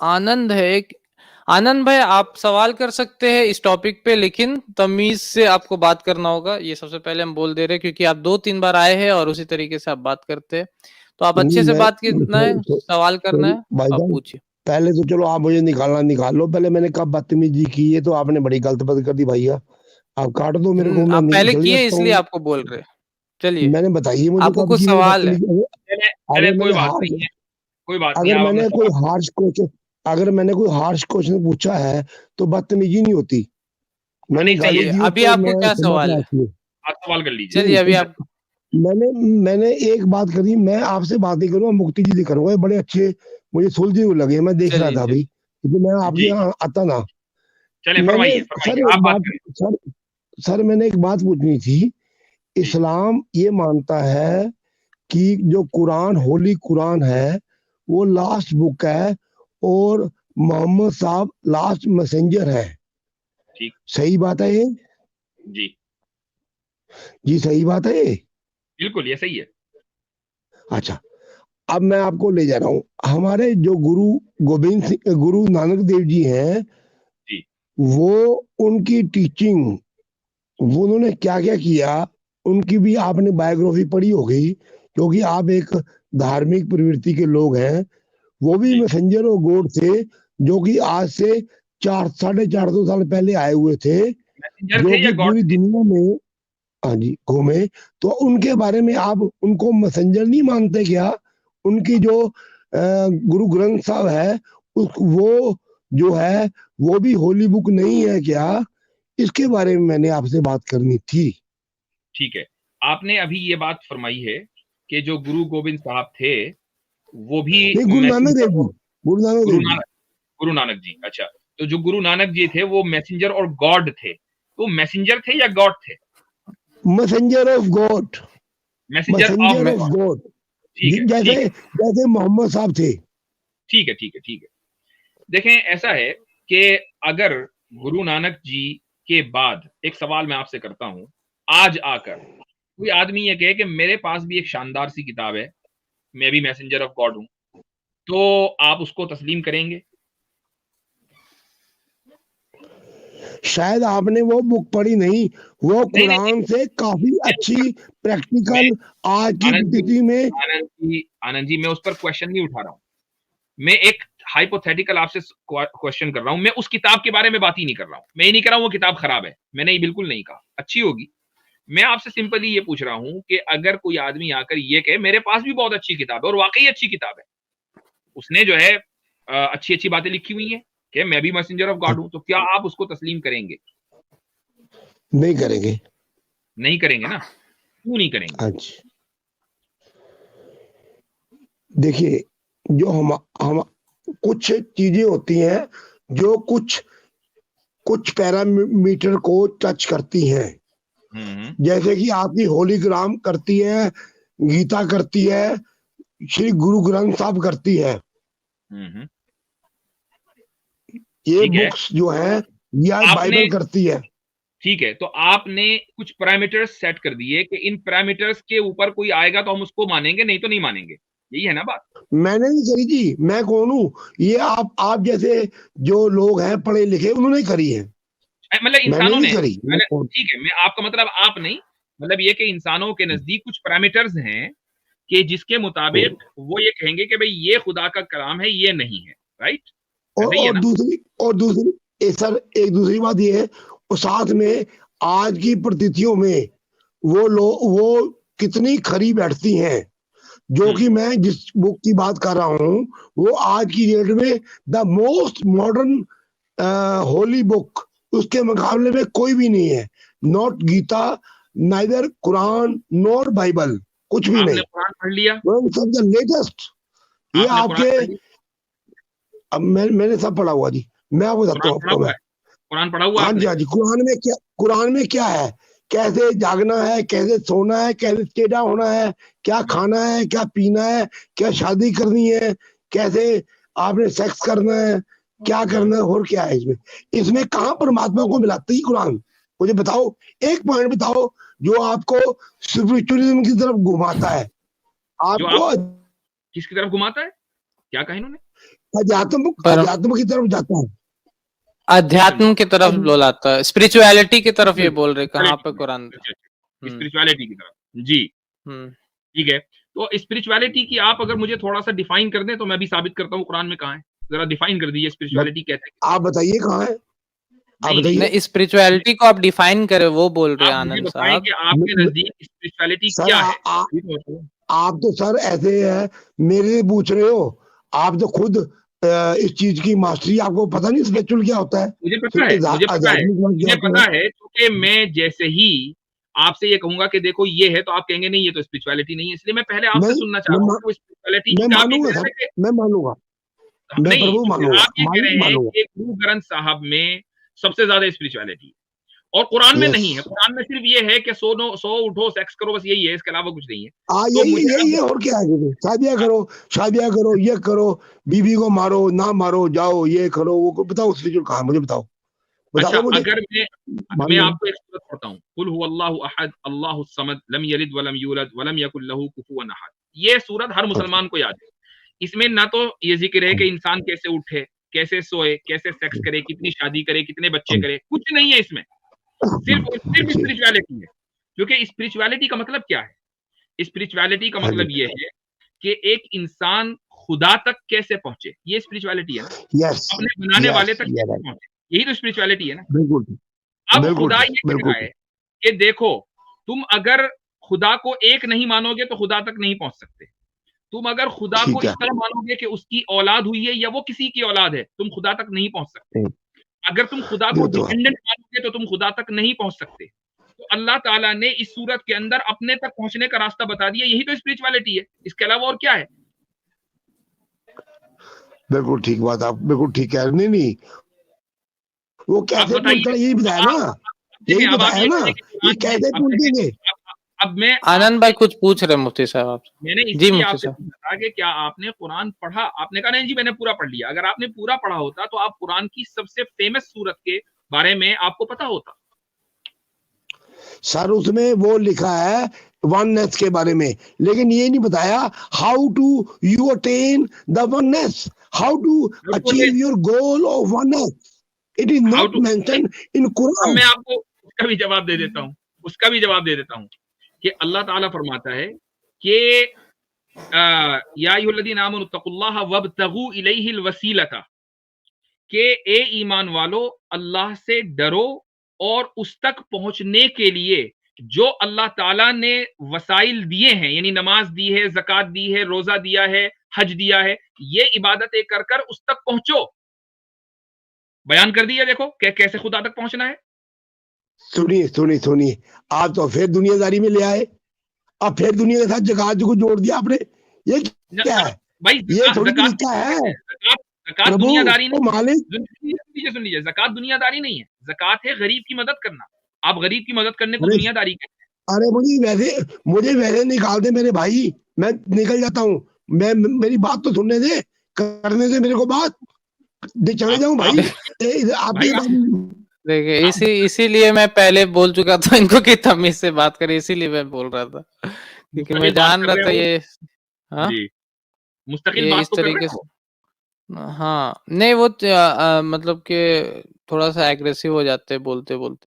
आनंद है। आनंद भाई, आप सवाल कर सकते हैं इस टॉपिक पे, लेकिन तमीज से आपको बात करना होगा। ये सबसे पहले हम बोल दे रहे हैं, क्योंकि आप 2-3 बार आए हैं और उसी तरीके से आप बात करते हैं। तो आप नहीं अच्छे से मैं बात करना है, सवाल करना सॉरी है, आप भाईजान, पूछिए। पहले तो चलो आप मुझे निकालना निकाल लो। पहले मैंने कब बदतमीजी की है? तो आपने बड़ी गलत बात कर दी भैया। आप काट दो मेरे को, मैं आप पहले चले किए जाता इसलिए हूँ। आपको बोल रहे हैं। चलिए, मैंने बताइए मुझे आपको कब कुछ की मैंने सवाल है। बदतमीजी। अगर चले चले, अगर कोई मैंने बात हार नहीं है, कोई बात नहीं, अगर आप अपना मैंने कोई सवाल। हार्श क्वेश्चन अगर मैंने कोई हार्श क्वेश्चन पूछा है तो बदतमीजी नहीं होती। हाँ मैंने नहीं, सही गाली है, चलिए, दी हो अभी तो आपको मैं क्या क्षमा सवाल है? प्रार्थी हूँ। आप सवाल कर लीजिए। चलिए, अभी नहीं, आप। मैंने मैंने एक बात करी, मैं आपसे बात नहीं करूंगा, मुक्ति जी से करूंगा। ये बड़े अच्छे मुझे सुलझे हुए लगे, मैं देख रहा चलिए, था अभी, चलिए। क्योंकि मैं आपके जी, यहाँ आता ना। चले, मैंने फरमाइए सर फरमाइए, आप एक बात बात करें। सर सर मैंने एक बात पूछनी थी। जी इस्लाम ये मानता है कि जो कुरान, होली कुरान है, वो लास्ट बुक है और मोहम्मद साहब लास्ट मैसेंजर है। ठीक। सही बात है ये? जी जी सही बात है ये? बिल्कुल, ये सही है। अच्छा, अब मैं आपको ले जा रहा हूँ। हमारे जो गुरु गोविंद सिंह, गुरु नानक देव जी हैं, जी वो उनकी टीचिंग, वो उन्होंने क्या क्या किया, उनकी भी आपने बायोग्राफी पढ़ी होगी, क्योंकि आप एक धार्मिक प्रवृत्ति के लोग हैं। वो भी जी। मैसेंजर और गॉड थे, जो कि आज से 400-450 साल पहले आए हुए थे, मैसेंजर जो थे या कि गॉड पूरी थे? दुनिया में, हाँ जी, घूमे। तो उनके बारे में आप उनको मैसेंजर नहीं मानते क्या? उनकी जो गुरु ग्रंथ साहब है, वो जो है, वो भी होली बुक नहीं है क्या? इसके बारे में मैंने आपसे बात करनी थी। ठीक है, आपने अभी ये बात फरमाई है कि जो गुरु गोविंद साहब थे वो भी नहीं, गुरु नानक देव मैसेंजर जी, और गुरु नानक गुरु देव जी। नानक गुरु नानक जी, अच्छा। तो जो गुरु नानक जी थे वो मैसेंजर और गॉड थे, तो मैसेंजर थे या गॉड थे? Messenger of God, messenger of messenger मैं ऑफ गॉड। गॉड। ठीक है, जैसे ठीक है, जैसे मोहम्मद साहब थे। ठीक है, ठीक है, ठीक है। देखें, ऐसा है कि अगर गुरु नानक जी के बाद, एक सवाल मैं आपसे करता हूं, आज आकर कोई आदमी ये कहे कि मेरे पास भी एक शानदार सी किताब है, मैं भी मैसेंजर ऑफ गॉड हूं, तो आप उसको तस्लीम करेंगे? शायद आपने वो बुक पढ़ी नहीं। वो नहीं नहीं कुरान से काफी अच्छी नहीं, मैं प्रैक्टिकल आज की आनंद जी, स्थिति में। आनंद जी, मैं उस पर क्वेश्चन नहीं उठा रहा हूं। मैं एक हाइपोथेटिकल आपसे क्वेश्चन कर रहा हूं। मैं उस किताब के बारे में बात ही नहीं कर रहा हूं। मैं ये नहीं कर रहा हूं वो किताब खराब है, मैंने ये बिल्कुल नहीं कहा, अच्छी होगी। मैं आपसे सिंपली ये पूछ रहा हूं कि अगर कोई आदमी आकर ये कहे मेरे पास भी बहुत अच्छी किताब है, और वाकई अच्छी किताब है, उसने जो है अच्छी अच्छी बातें लिखी हुई हैं कि मैं भी मैसेंजर ऑफ गॉड हूं, तो क्या आप उसको तस्लीम करेंगे? नहीं करेंगे। नहीं करेंगे ना? क्यों नहीं करेंगे? आज देखिए, जो हम कुछ चीजें होती हैं जो कुछ कुछ पैरामीटर को टच करती हैं। हम्म। जैसे कि आपकी होलीग्राम करती है, गीता करती है, श्री गुरु ग्रंथ साहब करती है, हम्म। ये ठीक है। बुक्स जो है, या आपने बाइबल करती है। ठीक है, तो आपने कुछ पैरामीटर्स सेट कर दिए कि इन पैरामीटर्स के ऊपर कोई आएगा तो हम उसको मानेंगे, नहीं तो नहीं मानेंगे, यही है ना बात? मैंने नहीं करी जी, मैं कौन हूँ? ये आप जैसे जो लोग हैं पढ़े लिखे, उन्होंने करी है। मतलब मैंने इंसानों नहीं ने, करी, मैं मैंने, कौन? ठीक है, मैं आपका मतलब आप नहीं, मतलब ये कि इंसानों के नजदीक कुछ पैरामीटर्स हैं कि जिसके मुताबिक वो ये कहेंगे कि भाई ये खुदा का कलाम है, ये नहीं है, राइट? ऐसा ही है और ना? दूसरी सर, एक दूसरी बात ये है, और साथ में आज की परिस्थितियों में वो कितनी खरी बैठती हैं। जो कि मैं जिस बुक की बात कर रहा हूँ, वो आज की डेट में the most modern holy book, उसके मुकाबले में कोई भी नहीं है। Not Gita, neither Quran not Bible, कुछ भी आपने नहीं। कुरान पढ़ लिया? सब द लेटेस्ट। ये आपने कुरान आपके, पढ़ लिया? अब मैंने सब पढ़ा हुआ जी। मैं आपको बताता कुरान हूँ पढ़ा आपको हुआ मैं। है? कुरान पढ़ा हुआ हाँ जी, आपने? हाँ जी। कुरान में क्या है, कैसे जागना है, कैसे सोना है, कैसे टेढ़ा होना है, क्या खाना है, क्या पीना है, क्या शादी करनी है, कैसे आपने सेक्स करना है, क्या करना है, और क्या है इसमें? इसमें कहाँ परमात्मा को मिलाती है कुरान? मुझे बताओ, एक पॉइंट बताओ जो आपको स्पिरिचुअलिज्म की तरफ घुमाता है जो आप आपको। किसकी तरफ घुमाता है? क्या कहा इन्होंने? अध्यात्म की तरफ जाता है। अध्यात्म की तरफ बुलाता है, स्पिरिचुअलिटी की तरफ ये बोल रहे, कहाँ पे कुरान पे? स्पिरिचुअलिटी की तरफ जी। ठीक है, तो स्पिरिचुअलिटी की आप अगर मुझे थोड़ा सा डिफाइन कर दें तो मैं भी साबित करता हूँ कुरान में कहाँ है। जरा डिफाइन कर दीजिए स्पिरिचुअलिटी कहते हैं। आप बताइए कहाँ है, आप बताइए। नहीं, स्पिरिचुअलिटी को आप डिफाइन करें, वो बोल रहे हैं आप मुझे आनंद बताएं साहब। कि आपके नजदीक स्पिरिचुअलिटी सर क्या है? आप तो सर ऐसे है, मेरे से पूछ रहे हो, आप तो खुद इस चीज की मास्टरी, आपको पता नहीं स्पिरिचुअल क्या होता है? मुझे पता है, मुझे पता है, मुझे पता है, क्योंकि मैं जैसे ही आपसे ये कहूंगा कि देखो ये है, तो आप कहेंगे नहीं ये तो स्पिरिचुअलिटी नहीं है, इसलिए मैं पहले आपसे सुनना चाह रहा हूँ कि स्पिरिचुअलिटी मैं मानूंगा सर, मैं मानूंगा, मैं नहीं, प्रभु मानूंगा, आप ये कह रहे हैं कि गुरु ग्रंथ साहब में सबसे ज्यादा स्पिरिचुअलिटी है और कुरान में नहीं है। कुरान में सिर्फ ये है कि सो उठो, सेक्स करो, बस यही है, इसके अलावा कुछ नहीं है। तो यही है, और क्या है? शादियां करो, ये करो, बीबी को मारो ना मारो, जाओ ये करो, वो बताओ स्पिरिचुअल कहाँ, मुझे बताओ। अच्छा, अगर मैं आपको एक सूरत पढ़ता हूँ, कुल हुवल्लाहु अहद अल्लाहुस समद लम यलिद वलम यूलद वलम यकुल लहू कुफुवन अहद। ये सूरत हर मुसलमान को याद है। इसमें ना तो ये जिक्र है कि इंसान कैसे उठे, कैसे सोए, कैसे सेक्स करे, कितनी शादी करे, कितने बच्चे करे, कुछ नहीं है इसमें। सिर्फ स्पिरिचुअलिटी है। क्योंकि स्पिरिचुअलिटी का मतलब क्या है? स्पिरिचुअलिटी का मतलब ये है कि एक इंसान खुदा तक कैसे पहुंचे, ये स्पिरिचुअलिटी है ना। अपने बनाने वाले तक कैसे पहुंचे, यही तो स्पिरिचुअलिटी है ना। बिल्कुल। अब खुदा ये कह रहा है कि देखो, तुम अगर खुदा को एक नहीं मानोगे तो खुदा तक नहीं पहुंच सकते। तुम अगर खुदा को इस तरह मानोगे कि उसकी औलाद हुई है या वो किसी की औलाद है, तुम खुदा तक नहीं पहुंच सकते। अगर तुम खुदा को डिपेंडेंट मानोगे तो तुम खुदा तक नहीं पहुंच सकते। तो अल्लाह ताला ने इस सूरत के अंदर अपने तक पहुंचने का रास्ता बता दिया, यही तो स्पिरिचुअलिटी है, इसके अलावा और क्या है? बिल्कुल ठीक बात, आप बिल्कुल ठीक कह रहे। नहीं वो कैसे पहुंचता, यही बताया ना, यही बताया ना, ये कैसे पहुंचेंगे। अब मैं आनंद भाई कुछ पूछ रहे मुफ्ती साहब आपसे। मैंने इसलिए आपसे पूछा कि क्या आपने कुरान पढ़ा? आपने कहा नहीं जी मैंने पूरा पढ़ लिया। अगर आपने पूरा पढ़ा होता तो आप कुरान की सबसे फेमस सूरत के बारे में आपको पता होता। सर उसमें वो लिखा है वननेस के बारे में, लेकिन ये नहीं बताया how to you attain the oneness, how to achieve your goal of oneness. It is not mention in Quran. मैं आपको उसका भी जवाब दे देता हूँ, कि अल्लाह ताला फरमाता है कि या अय्युहल्लज़ीना आमनू तक़ुल्लाह वब्तगू इलैहिल वसीलता, के ए ईमान वालो अल्लाह से डरो और उस तक पहुंचने के लिए जो अल्लाह ताला ने वसाइल दिए हैं, यानी नमाज दी है, ज़कात दी है, रोजा दिया है, हज दिया है, ये इबादतें कर कर उस तक पहुंचो। बयान कर दिया, देखो कैसे खुदा तक पहुंचना है। सुनिए, आप तो फिर दुनियादारी में ले आए, अब फिर दुनिया के साथ ज़कात को जोड़ दिया आपने। ये क्या है भाई? ये थोड़ी तरीका है। ज़कात दुनियादारी नहीं, सुन लीजिए, ज़कात दुनियादारी नहीं है। ज़कात है गरीब की मदद करना। आप गरीब की मदद करने को दुनियादारी कहते हैं। अरे मुझे वैसे निकाल दे मेरे भाई, मैं निकल जाता हूँ। मेरी बात तो सुनने दे, करने दे मेरे को बात, चले जाऊं भाई। देखिए इसीलिए मैं पहले बोल चुका था इनको कि तमीज से बात करें, इसीलिए मैं बोल रहा था, क्योंकि मैं जान रहा था ये मुस्तकिल बात इस तरीके से। हाँ नहीं वो मतलब कि थोड़ा सा एग्रेसिव हो जाते हैं बोलते बोलते।